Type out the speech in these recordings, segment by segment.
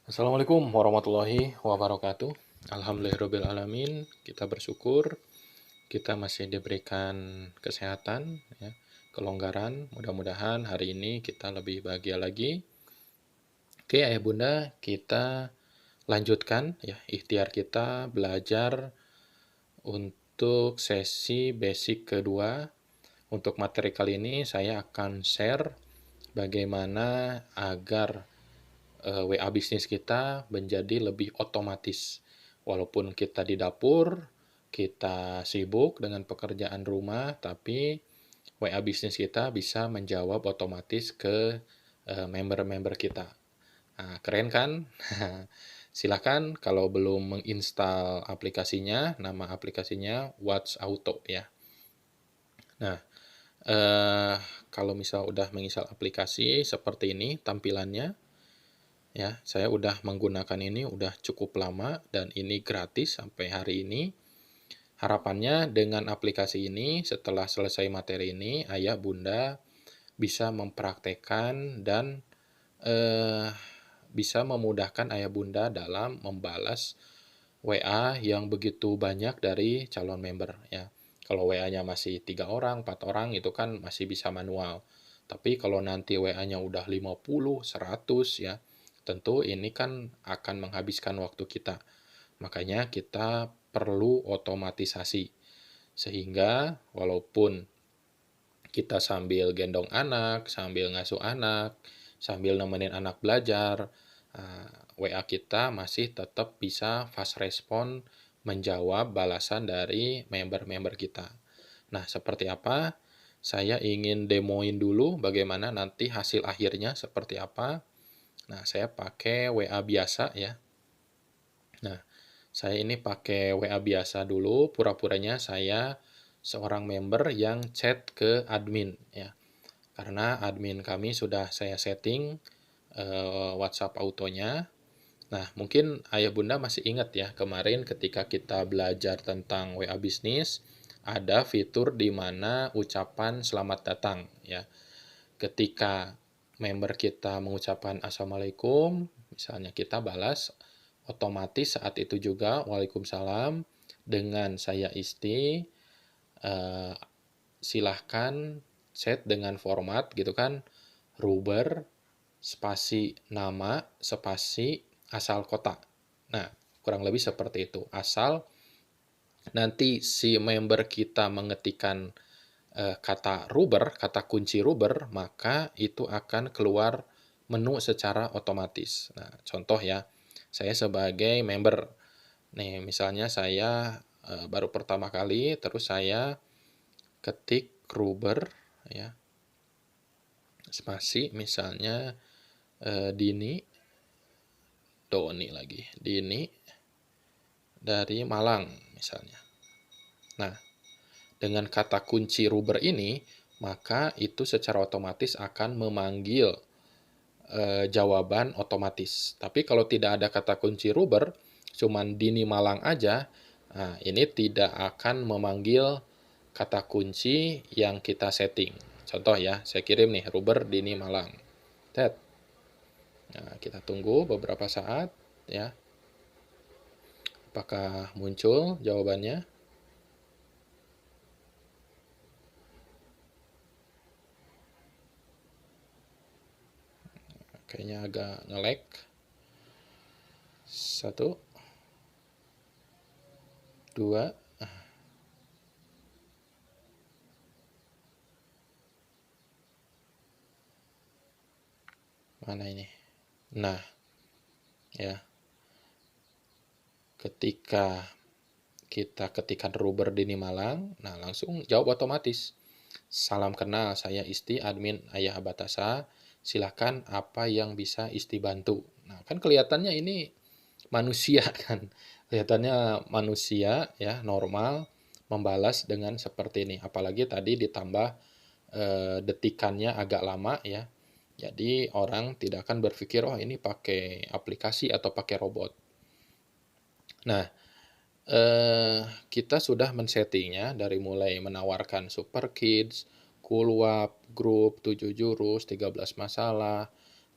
Assalamualaikum warahmatullahi wabarakatuh. Alhamdulillahirrabbilalamin. Kita bersyukur kita masih diberikan kesehatan, ya, kelonggaran. Mudah-mudahan hari ini kita lebih bahagia lagi. Oke, ayah bunda, kita lanjutkan ya ikhtiar kita belajar untuk sesi basic kedua. Untuk materi kali ini saya akan share bagaimana agar WA bisnis kita menjadi lebih otomatis. Walaupun kita di dapur, kita sibuk dengan pekerjaan rumah, tapi WA bisnis kita bisa menjawab otomatis ke member-member kita. Nah, keren kan? Silakan kalau belum menginstal aplikasinya, nama aplikasinya Watch Auto ya. Nah, eh, kalau misal udah menginstal aplikasi seperti ini tampilannya, ya, saya udah menggunakan ini udah cukup lama dan ini gratis sampai hari ini. Harapannya dengan aplikasi ini setelah selesai materi ini, ayah bunda bisa mempraktekkan dan eh, bisa memudahkan ayah bunda dalam membalas WA yang begitu banyak dari calon member ya. Kalau WA-nya masih 3 orang, 4 orang itu kan masih bisa manual. Tapi kalau nanti WA-nya udah 50, 100 ya, tentu ini kan akan menghabiskan waktu kita. Makanya kita perlu otomatisasi. Sehingga walaupun kita sambil gendong anak, sambil ngasuh anak, sambil nemenin anak belajar, WA kita masih tetap bisa fast respon menjawab balasan dari member-member kita. Nah, seperti apa? Saya ingin demoin dulu bagaimana nanti hasil akhirnya seperti apa. Nah, saya pakai WA biasa ya. Nah, saya ini pakai WA biasa dulu, pura-puranya saya seorang member yang chat ke admin ya. Karena admin kami sudah saya setting WhatsApp autonya. Nah, mungkin ayah bunda masih ingat ya, kemarin ketika kita belajar tentang WA bisnis, ada fitur di mana ucapan selamat datang ya. Ketika member kita mengucapkan assalamualaikum, misalnya kita balas, otomatis saat itu juga waalaikumsalam dengan saya isti, eh, silahkan chat dengan format gitu kan, Ruber spasi nama spasi asal kota. Nah, kurang lebih seperti itu. Asal nanti si member kita mengetikkan kata Ruber, kata kunci Ruber, maka itu akan keluar menu secara otomatis. Nah, contoh ya, saya sebagai member, nih misalnya saya baru pertama kali, terus saya ketik Ruber, ya, spasi misalnya Dini, Doni lagi, Dini dari Malang misalnya. Nah, dengan kata kunci Ruber ini, maka itu secara otomatis akan memanggil jawaban otomatis. Tapi kalau tidak ada kata kunci Ruber, cuman Dini Malang aja, nah ini tidak akan memanggil kata kunci yang kita setting. Contoh ya, saya kirim nih Ruber Dini Malang. Tet. Nah, kita tunggu beberapa saat ya. Apakah muncul jawabannya? Kayaknya agak nge-lag. Satu, dua, mana ini? Nah, ya, ketika kita ketikkan Ruber Dini Malang, nah langsung jawab otomatis. Salam kenal, saya Isti, admin Ayah Batasa. Silahkan apa yang bisa Isti bantu. Nah, kan kelihatannya ini manusia kan. Kelihatannya manusia ya, normal, membalas dengan seperti ini. Apalagi tadi ditambah detikannya agak lama ya. Jadi orang tidak akan berpikir, oh ini pakai aplikasi atau pakai robot. Nah, kita sudah men-settingnya dari mulai menawarkan Super Kids, Cool Wap, grup, 7 jurus, 13 masalah,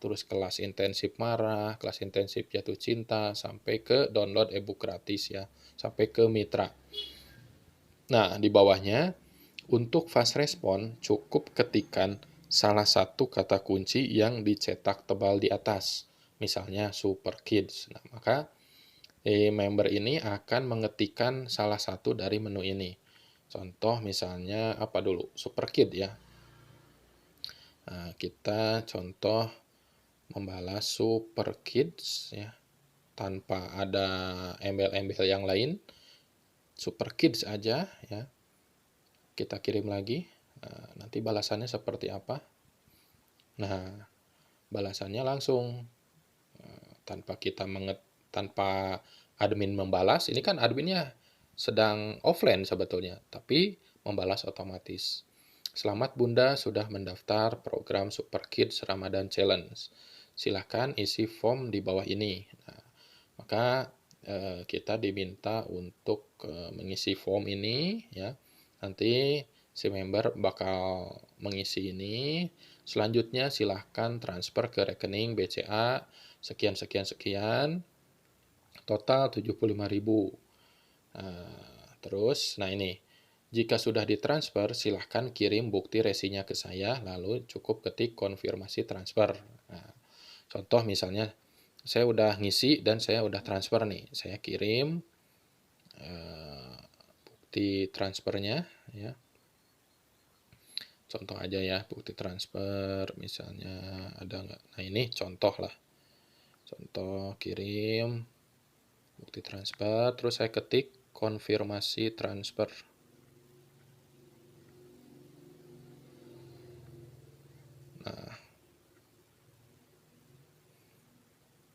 terus kelas intensif marah, kelas intensif jatuh cinta, sampai ke download ebook gratis ya, sampai ke mitra. Nah, di bawahnya, untuk fast respon cukup ketikkan salah satu kata kunci yang dicetak tebal di atas, misalnya Super Kids. Nah, maka member ini akan mengetikkan salah satu dari menu ini. Contoh misalnya apa dulu? Super Kid ya. Nah, kita contoh membalas Super Kids ya, tanpa ada embel-embel yang lain. Super Kids aja ya. Kita kirim lagi. Nah, nanti balasannya seperti apa? Nah, balasannya langsung tanpa admin membalas. Ini kan adminnya sedang offline sebetulnya, tapi membalas otomatis. Selamat Bunda sudah mendaftar program Super Kids Ramadan Challenge. Silahkan isi form di bawah ini. Nah, maka kita diminta untuk mengisi form ini ya. Nanti si member bakal mengisi ini. Selanjutnya silahkan transfer ke rekening BCA sekian sekian sekian, total 75.000. Terus, nah ini, jika sudah ditransfer, silahkan kirim bukti resinya ke saya, lalu cukup ketik konfirmasi transfer. Nah, contoh misalnya, saya udah ngisi dan saya udah transfer nih, saya kirim bukti transfernya ya. Contoh aja ya, bukti transfer misalnya ada nggak? Nah ini contoh lah, contoh kirim bukti transfer, terus saya ketik konfirmasi transfer. Nah,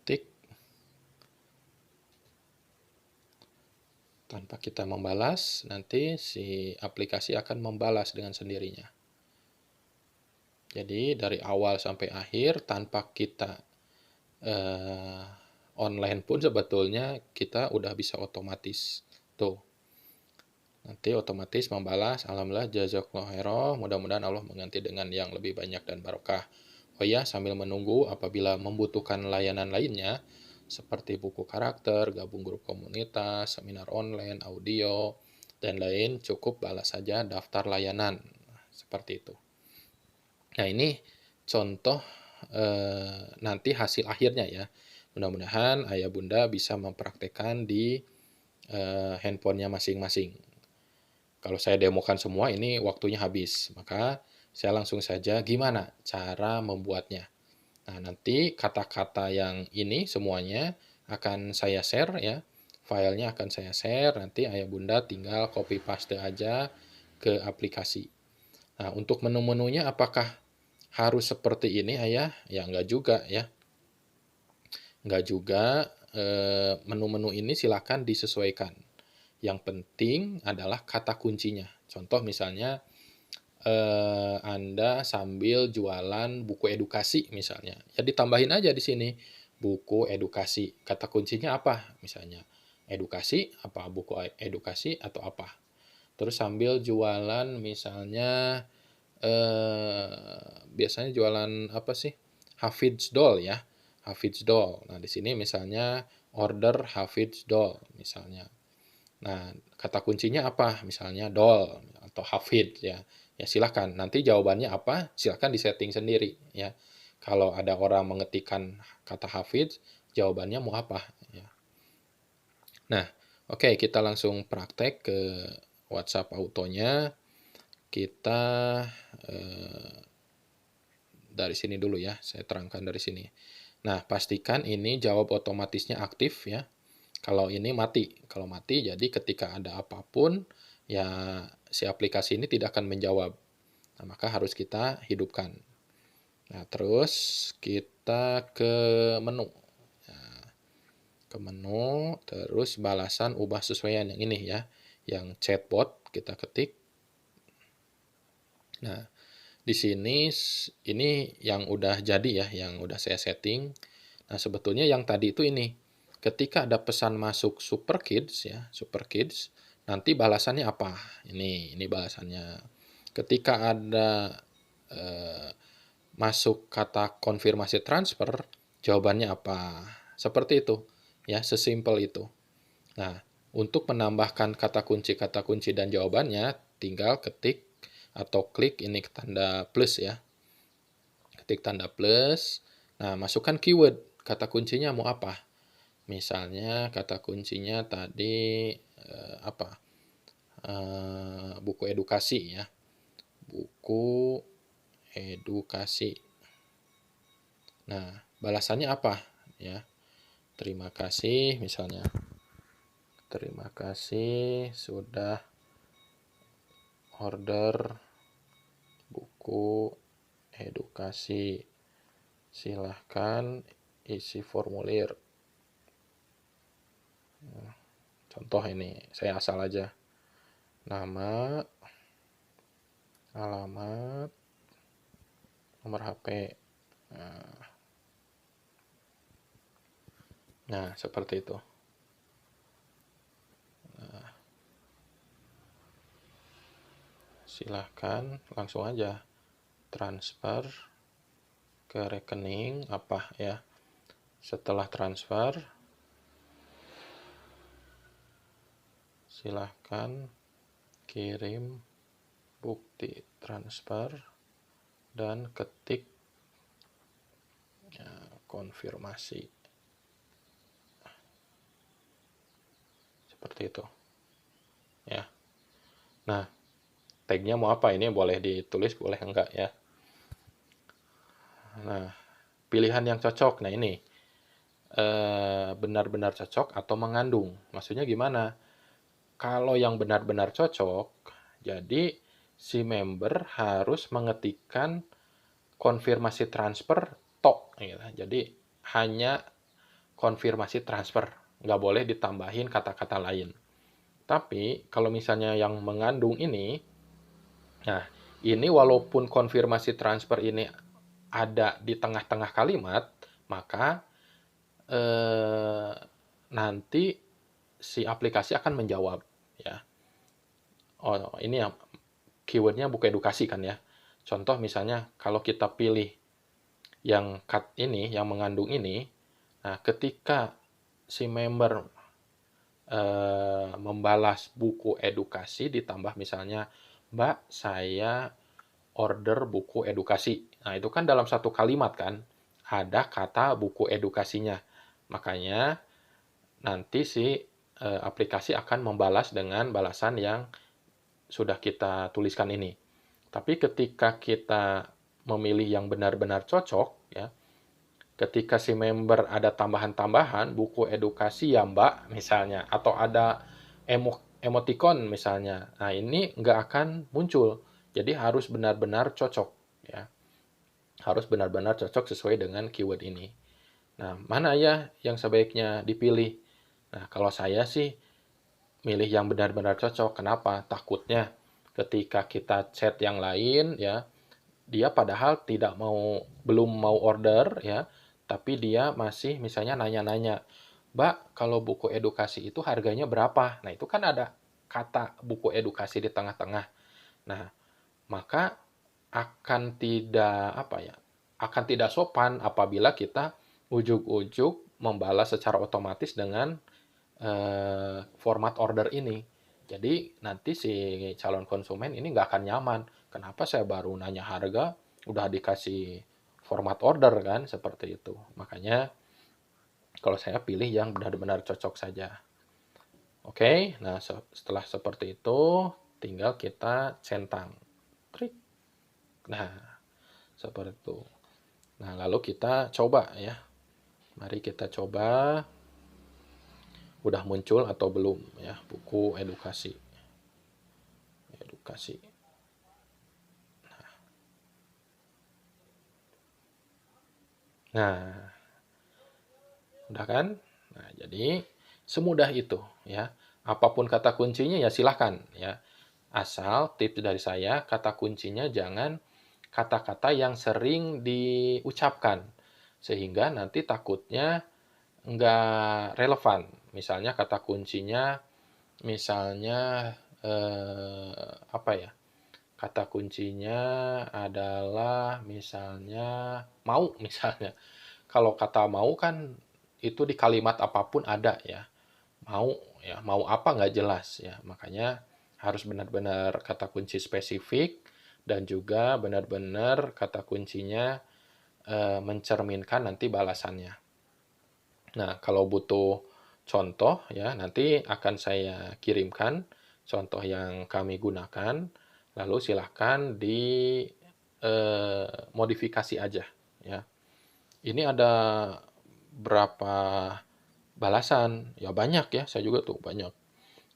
tik tanpa kita membalas, nanti si aplikasi akan membalas dengan sendirinya. Jadi dari awal sampai akhir tanpa kita online pun sebetulnya kita udah bisa otomatis tuh. Nanti otomatis membalas, alhamdulillah jazakallahu khairan, mudah-mudahan Allah mengganti dengan yang lebih banyak dan barokah. Oh ya, sambil menunggu apabila membutuhkan layanan lainnya seperti buku karakter, gabung grup komunitas, seminar online, audio, dan lain, cukup balas saja daftar layanan. Seperti itu. Nah, ini contoh nanti hasil akhirnya ya. Mudah-mudahan ayah bunda bisa mempraktekkan di handphonenya masing-masing. Kalau saya demokan semua ini waktunya habis, maka saya langsung saja gimana cara membuatnya. Nah, nanti kata-kata yang ini semuanya akan saya share ya. Filenya akan saya share, nanti ayah bunda tinggal copy paste aja ke aplikasi. Nah, untuk menu-menunya apakah harus seperti ini ayah? Ya enggak juga ya. Enggak juga, menu-menu ini silakan disesuaikan. Yang penting adalah kata kuncinya. Contoh misalnya Anda sambil jualan buku edukasi misalnya, ya ditambahin aja di sini buku edukasi. Kata kuncinya apa? Misalnya edukasi, apa buku edukasi atau apa. Terus sambil jualan misalnya biasanya jualan apa sih? Hafidz doll ya. Hafidz doll. Nah, di sini misalnya order Hafidz doll misalnya. Nah, kata kuncinya apa? Misalnya doll atau hafid ya. Ya silahkan. Nanti jawabannya apa? Silahkan disetting sendiri ya. Kalau ada orang mengetikkan kata hafid, jawabannya mau apa? Ya. Nah, oke, kita langsung praktek ke WhatsApp autonya. Kita dari sini dulu ya. Saya terangkan dari sini. Nah, pastikan ini jawab otomatisnya aktif ya. Kalau ini mati. Kalau mati, jadi ketika ada apapun, ya si aplikasi ini tidak akan menjawab. Nah, maka harus kita hidupkan. Nah, terus kita ke menu. Nah, ke menu, terus balasan ubah sesuaian yang ini ya. Yang chatbot kita ketik. Nah, di sini ini yang udah jadi ya, yang udah saya setting. Nah, sebetulnya yang tadi itu ini. Ketika ada pesan masuk Super Kids ya, Super Kids, nanti balasannya apa? Ini balasannya. Ketika ada masuk kata konfirmasi transfer, jawabannya apa. Seperti itu, ya, sesimpel itu. Nah, untuk menambahkan kata kunci dan jawabannya, tinggal ketik atau klik ini tanda plus ya. Ketik tanda plus, nah masukkan keyword, kata kuncinya mau apa. Misalnya kata kuncinya tadi buku edukasi ya. Buku edukasi. Nah, balasannya apa ya? Terima kasih misalnya. Terima kasih sudah order buku edukasi. Silahkan isi formulir. Contoh ini, saya asal aja. Nama, alamat, nomor HP. Nah, seperti itu. Silahkan langsung aja transfer ke rekening apa ya. Setelah transfer, silahkan kirim bukti transfer dan ketik konfirmasi. Seperti itu. Ya. Nah, tagnya mau apa? Ini boleh ditulis, boleh enggak ya. Nah, pilihan yang cocok. Nah, ini benar-benar cocok atau mengandung. Maksudnya gimana? Kalau yang benar-benar cocok, jadi si member harus mengetikkan konfirmasi transfer tok. Gitu. Jadi hanya konfirmasi transfer, nggak boleh ditambahin kata-kata lain. Tapi kalau misalnya yang mengandung ini, nah ini walaupun konfirmasi transfer ini ada di tengah-tengah kalimat, maka nanti si aplikasi akan menjawab ya. Oh, ini ya keywordnya buku edukasi kan ya. Contoh misalnya kalau kita pilih yang cut ini, yang mengandung ini, nah ketika si member membalas buku edukasi ditambah misalnya, Mbak, saya order buku edukasi. Nah, itu kan dalam satu kalimat kan, ada kata buku edukasinya. Makanya nanti si aplikasi akan membalas dengan balasan yang sudah kita tuliskan ini. Tapi ketika kita memilih yang benar-benar cocok, ya, ketika si member ada tambahan-tambahan, buku edukasi ya Mbak, misalnya, atau ada emoticon misalnya, nah ini nggak akan muncul. Jadi harus benar-benar cocok, ya. Harus benar-benar cocok sesuai dengan keyword ini. Nah, mana ya yang sebaiknya dipilih? Nah, kalau saya sih milih yang benar-benar cocok. Kenapa? Takutnya ketika kita chat yang lain ya, dia padahal belum mau order ya, tapi dia masih misalnya nanya-nanya, "Mbak, kalau buku edukasi itu harganya berapa?" Nah, itu kan ada kata buku edukasi di tengah-tengah. Nah, maka akan tidak akan tidak sopan apabila kita ujuk-ujuk membalas secara otomatis dengan format order ini. Jadi nanti si calon konsumen ini nggak akan nyaman. Kenapa saya baru nanya harga, udah dikasih format order kan, seperti itu. Makanya kalau saya pilih yang benar-benar cocok saja. Oke, nah setelah seperti itu, tinggal kita centang. Klik. Nah, seperti itu. Nah, lalu kita coba ya. Mari kita coba. Udah muncul atau belum ya buku edukasi. Nah, udah kan? Nah, jadi semudah itu ya. Apapun kata kuncinya ya silahkan ya. Asal tips dari saya, kata kuncinya jangan kata-kata yang sering diucapkan. Sehingga nanti takutnya nggak relevan. Misalnya kata kuncinya, misalnya apa ya? kata kuncinya adalah misalnya mau misalnya. Kalau kata mau kan itu di kalimat apapun ada ya. Mau ya, mau apa nggak jelas ya. Makanya harus benar-benar kata kunci spesifik dan juga benar-benar kata kuncinya mencerminkan nanti balasannya. Nah, kalau butuh contoh ya, nanti akan saya kirimkan contoh yang kami gunakan, lalu silahkan di modifikasi aja ya. Ini ada berapa balasan? Ya banyak ya, saya juga tuh banyak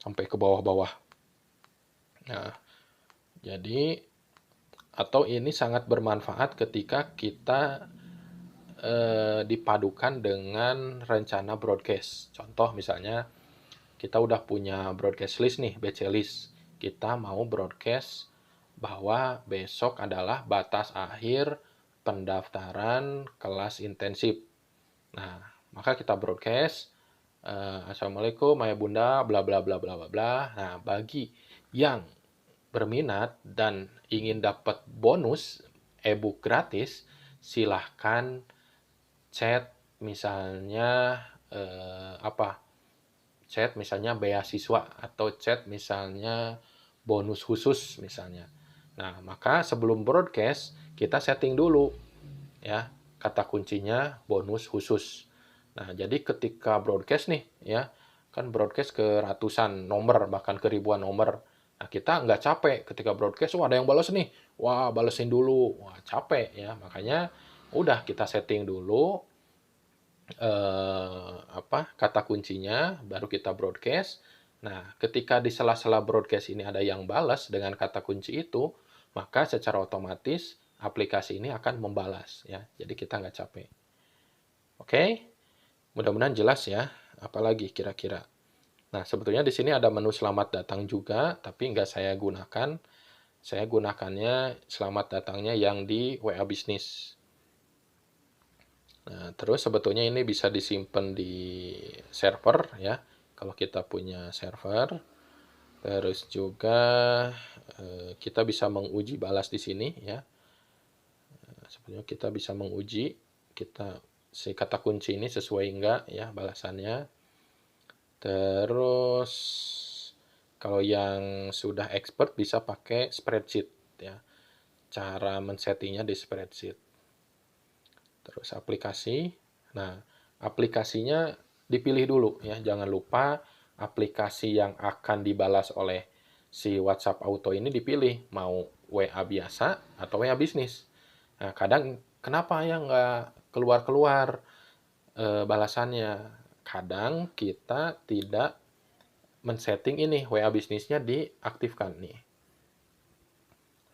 sampai ke bawah-bawah. Nah, jadi atau ini sangat bermanfaat ketika kita dipadukan dengan rencana broadcast. Contoh misalnya kita udah punya broadcast list nih, BC list. Kita mau broadcast bahwa besok adalah batas akhir pendaftaran kelas intensif. Nah, maka kita broadcast, Assalamualaikum ayah bunda, bla bla bla bla bla bla. Nah, bagi yang berminat dan ingin dapat bonus ebook gratis, silahkan chat misalnya chat misalnya beasiswa atau chat misalnya bonus khusus misalnya. Nah, maka sebelum broadcast kita setting dulu ya kata kuncinya bonus khusus. Nah, jadi ketika broadcast nih ya, kan broadcast ke ratusan nomor bahkan ke ribuan nomor. Nah, kita nggak capek ketika broadcast, wah ada yang balas nih, wah balesin dulu, wah capek ya. Makanya udah kita setting dulu kata kuncinya, baru kita broadcast. Nah, ketika di sela-sela broadcast ini ada yang balas dengan kata kunci itu, maka secara otomatis aplikasi ini akan membalas ya. Jadi kita nggak capek. Oke, mudah-mudahan jelas ya. Apalagi kira-kira. Nah, sebetulnya di sini ada menu selamat datang juga, tapi nggak saya gunakan. Saya gunakannya selamat datangnya yang di WA Bisnis. Nah, terus sebetulnya ini bisa disimpan di server ya, kalau kita punya server. Terus juga kita bisa menguji balas di sini ya. Sebetulnya kita bisa menguji si kata kunci ini sesuai enggak ya balasannya. Terus kalau yang sudah expert bisa pakai spreadsheet ya. Cara men-settingnya di spreadsheet. Terus aplikasi. Nah, aplikasinya dipilih dulu ya. Jangan lupa aplikasi yang akan dibalas oleh si WhatsApp Auto ini dipilih. Mau WA biasa atau WA bisnis. Nah, kadang kenapa ya nggak keluar-keluar balasannya? Kadang kita tidak men-setting ini WA bisnisnya diaktifkan nih.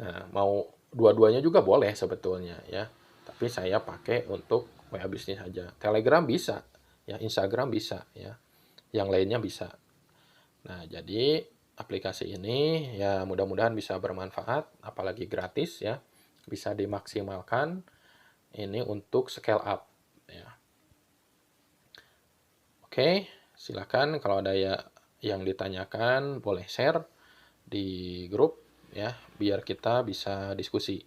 Nah, mau dua-duanya juga boleh sebetulnya ya. Tapi saya pakai untuk WA bisnis aja. Telegram bisa, ya Instagram bisa ya. Yang lainnya bisa. Nah, jadi aplikasi ini ya mudah-mudahan bisa bermanfaat, apalagi gratis ya. Bisa dimaksimalkan ini untuk scale up ya. Oke, silakan kalau ada yang ditanyakan boleh share di grup ya, biar kita bisa diskusi.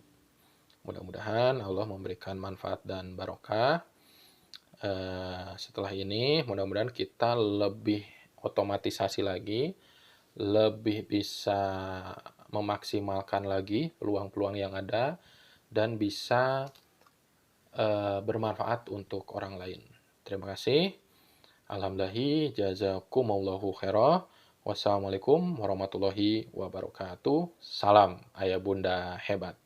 Mudah-mudahan Allah memberikan manfaat dan barokah. Setelah ini, mudah-mudahan kita lebih otomatisasi lagi, lebih bisa memaksimalkan lagi peluang-peluang yang ada, dan bisa bermanfaat untuk orang lain. Terima kasih. Alhamdulillah, jazakumullahu khairah. Wassalamualaikum warahmatullahi wabarakatuh. Salam ayah bunda hebat.